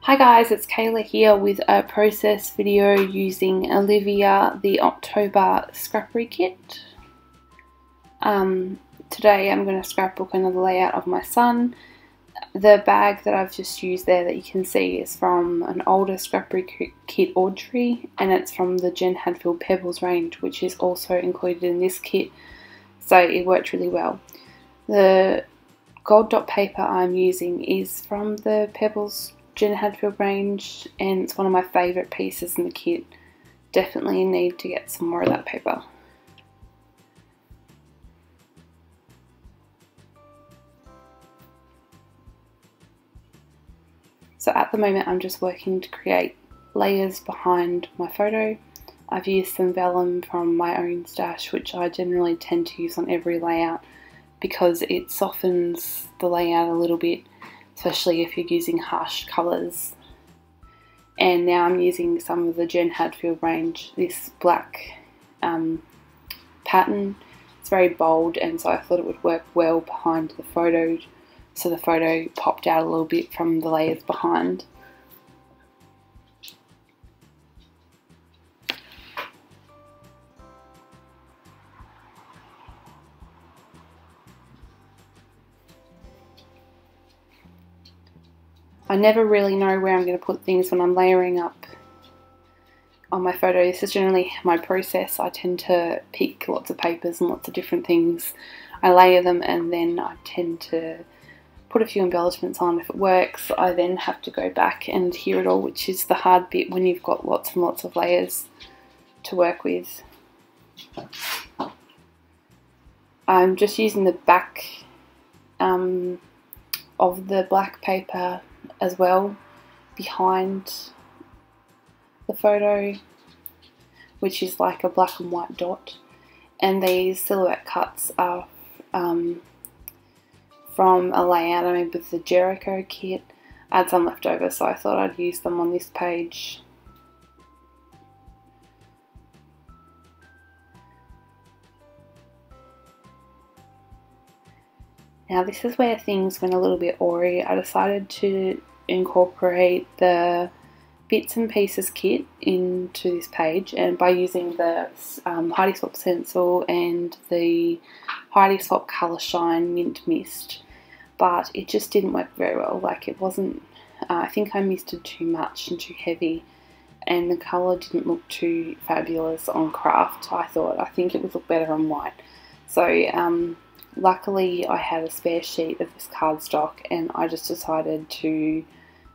Hi guys, it's Kayla here with a process video using Olivia the October Scrappery Kit. Today I'm going to scrapbook another layout of my son. The bag that I've just used there that you can see is from an older Scrappery Kit Audrey, and it's from the Jen Hadfield Pebbles range, which is also included in this kit, so it worked really well. The gold dot paper I'm using is from the Pebbles Jen Hadfield range, and it's one of my favourite pieces in the kit. Definitely need to get some more of that paper. So at the moment I'm just working to create layers behind my photo. I've used some vellum from my own stash, which I generally tend to use on every layout because it softens the layout a little bit, especially if you're using harsh colours. And now I'm using some of the Jen Hadfield range, this black pattern. It's very bold, and so I thought it would work well behind the photo, so the photo popped out a little bit from the layers behind. I never really know where I'm going to put things when I'm layering up on my photo. This is generally my process. I tend to pick lots of papers and lots of different things. I layer them and then I tend to put a few embellishments on. If it works, I then have to go back and adhere it all, which is the hard bit when you've got lots and lots of layers to work with. I'm just using the back of the black paper as well behind the photo, which is like a black and white dot, and these silhouette cuts are from a layout I made with the Jericho kit. I had some left over, so I thought I'd use them on this page. Now this is where things went a little bit awry. I decided to incorporate the bits and pieces kit into this page, and by using the Heidi Swapp stencil and the Heidi Swapp Colour Shine Mint Mist, but it just didn't work very well. Like, it wasn't, I think I misted too much and too heavy, and the colour didn't look too fabulous on craft. I think it would look better on white. So luckily I had a spare sheet of this cardstock, and I just decided to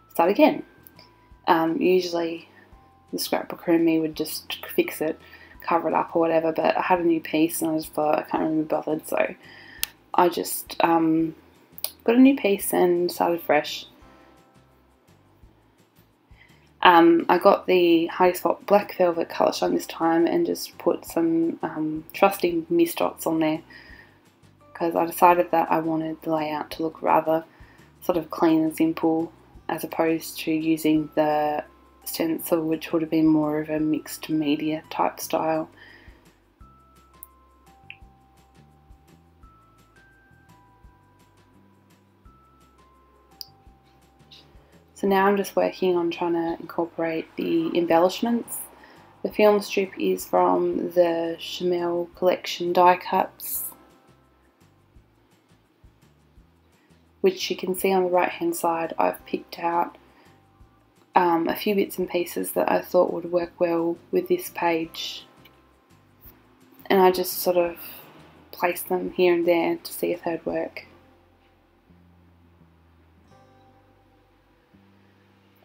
start again. Usually the scrapbooker in me would just fix it, cover it up or whatever, but I had a new piece and I just thought I can't really be bothered, so I just got a new piece and started fresh. I got the Heidi Swapp Black Velvet Colour Shine this time and just put some trusty mist dots on there, because I decided that I wanted the layout to look rather sort of clean and simple, as opposed to using the stencil, which would have been more of a mixed media type style. So now I'm just working on trying to incorporate the embellishments. The film strip is from the Chamel Collection die cuts, which you can see on the right hand side. I've picked out a few bits and pieces that I thought would work well with this page, and I just sort of placed them here and there to see if they'd work.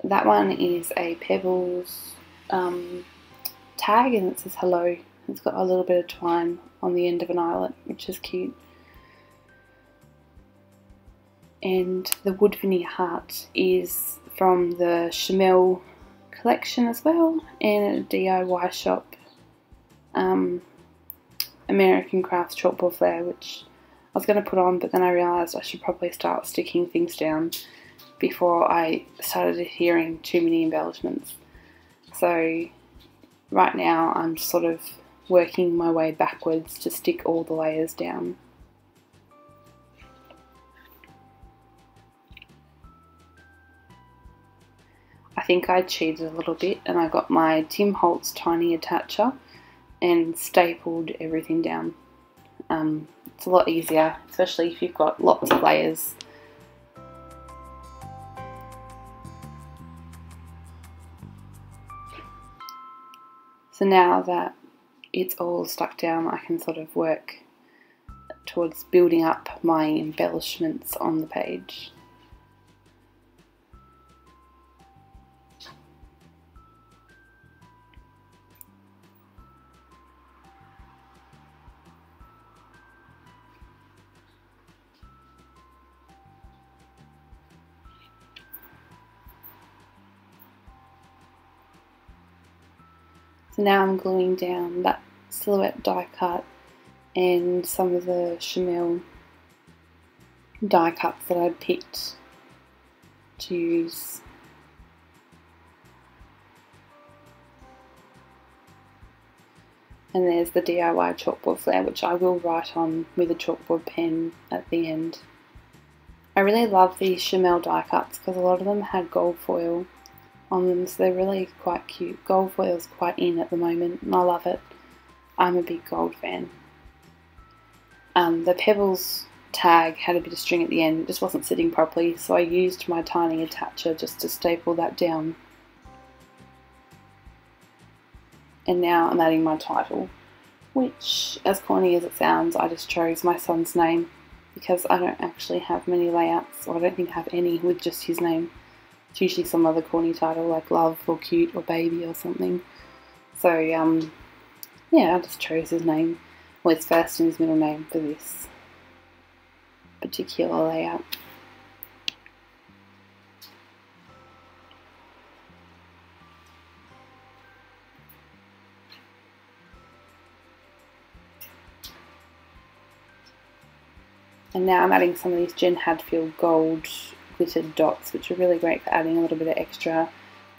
That one is a Pebbles tag, and it says hello. It's got a little bit of twine on the end of an eyelet, which is cute. And the Wood Veneer Heart is from the Chamel collection as well, and a DIY shop American Crafts chalkboard flare, which I was going to put on, but then I realised I should probably start sticking things down before I started adhering too many embellishments. So right now I'm sort of working my way backwards to stick all the layers down. think I cheated a little bit and I got my Tim Holtz tiny attacher and stapled everything down. It's a lot easier, especially if you've got lots of layers. So now that it's all stuck down, I can sort of work towards building up my embellishments on the page. So now I'm gluing down that silhouette die cut and some of the Chamel die cuts that I'd picked to use. And there's the DIY chalkboard flare, which I will write on with a chalkboard pen at the end. I really love these Chamel die cuts because a lot of them had gold foil on them, so they're really quite cute. Gold foil is quite in at the moment and I love it. I'm a big gold fan. The Pebbles tag had a bit of string at the end, it just wasn't sitting properly, so I used my tiny attacher just to staple that down. And now I'm adding my title, which, as corny as it sounds, I just chose my son's name because I don't actually have many layouts, or I don't think I have any with just his name. It's usually some other corny title like Love or Cute or Baby or something. So yeah, I just chose his name, well, his first and his middle name for this particular layout. And now I'm adding some of these Jen Hadfield gold glittered dots, which are really great for adding a little bit of extra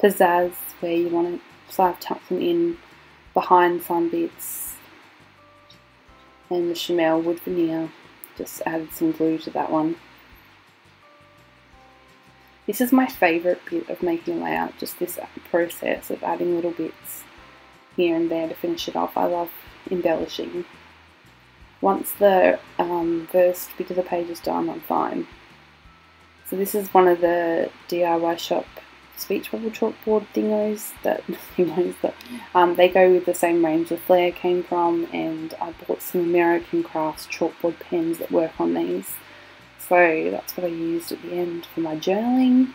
pizzazz where you want to sort of tuck them in behind some bits. And the Chamel wood veneer, just added some glue to that one. This is my favourite bit of making a layout, just this process of adding little bits here and there to finish it off. I love embellishing. Once the first bit of the page is done, I'm fine. So this is one of the DIY shop speech bubble chalkboard thingos that they go with the same range the flare came from, and I bought some American Crafts chalkboard pens that work on these. So that's what I used at the end for my journaling.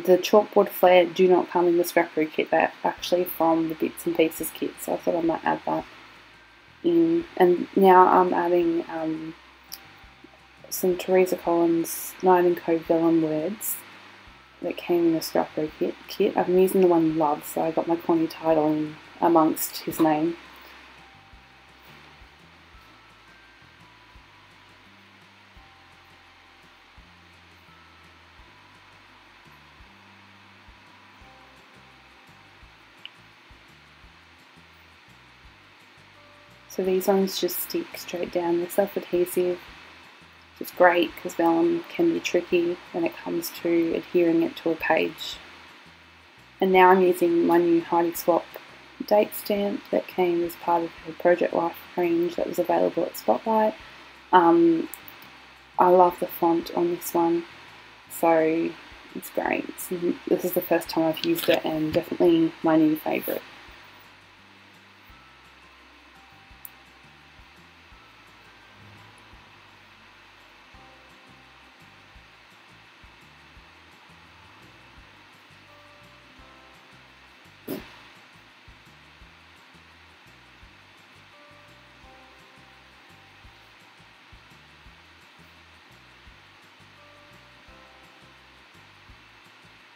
The chalkboard flare do not come in the scrappery kit, they're actually from the Bits and Pieces kit, so I thought I might add that in. And now I'm adding some Teresa Collins Night & Co vellum words that came in the scrappery kit. I'm using the one Love, so I got my corny title in amongst his name. So these ones just stick straight down. They're self-adhesive, which is great because vellum can be tricky when it comes to adhering it to a page. And now I'm using my new Heidi Swap date stamp that came as part of the Project Life range that was available at Spotlight. I love the font on this one, so it's great. This is the first time I've used it and definitely my new favourite.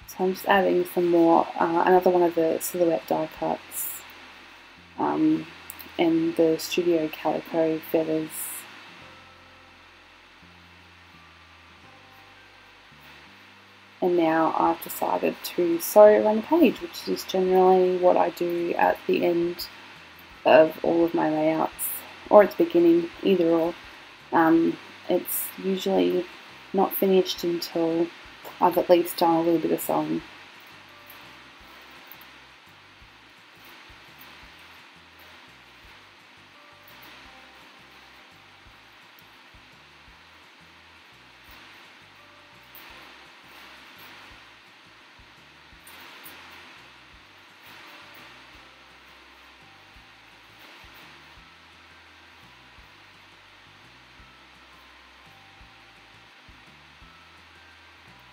So I'm just adding some more, another one of the silhouette die cuts, and the Studio Calico feathers. And now I've decided to sew around the page, which is generally what I do at the end of all of my layouts, or at the beginning, either or. It's usually not finished until I've at least done a little bit of sewing.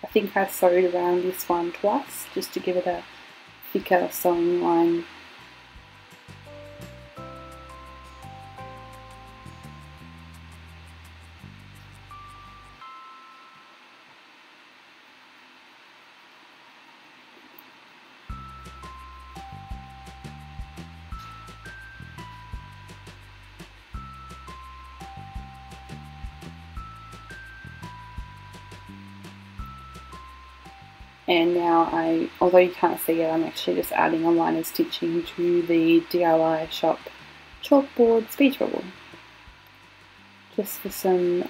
I think I sewed around this one twice just to give it a thicker sewing line. And now although you can't see it, I'm actually just adding a line of stitching to the DIY shop chalkboard speech bubble, just for some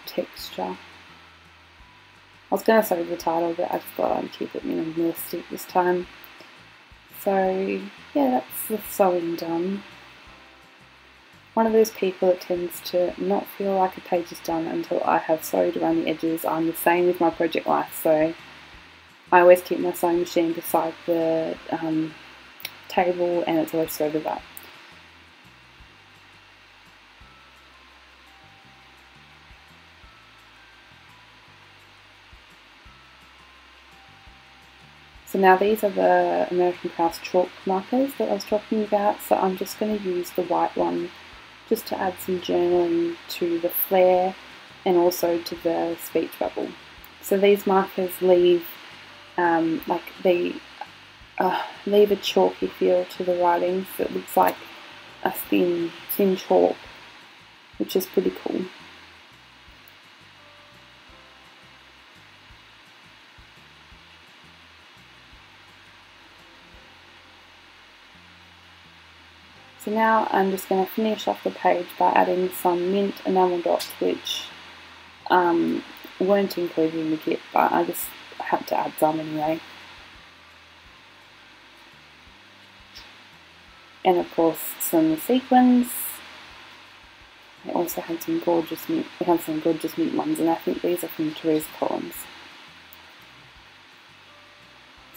texture. I was going to sew the title, but I just thought I'd keep it minimalistic this time. So yeah, that's the sewing done. One of those people that tends to not feel like a page is done until I have sewed around the edges. I'm the same with my project life, so I always keep my sewing machine beside the table, and it's always threaded up. So now these are the American Crafts chalk markers that I was talking about, so I'm just going to use the white one just to add some journaling to the flare and also to the speech bubble. So these markers leave leave a chalky feel to the writing, so it looks like a thin chalk, which is pretty cool. So now I'm just going to finish off the page by adding some mint enamel dots, which weren't included in the kit, but I just had to add some anyway. And of course some sequins. I also had some gorgeous mint. We have some gorgeous mint ones, and I think these are from Teresa Collins.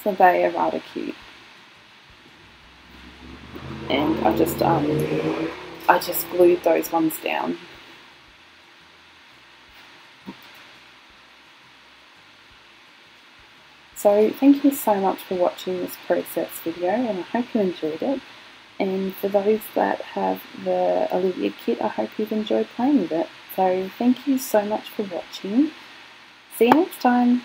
So they are rather cute. And I just glued those ones down. So thank you so much for watching this process video, and I hope you enjoyed it. And for those that have the Olivia kit, I hope you've enjoyed playing with it. So thank you so much for watching. See you next time.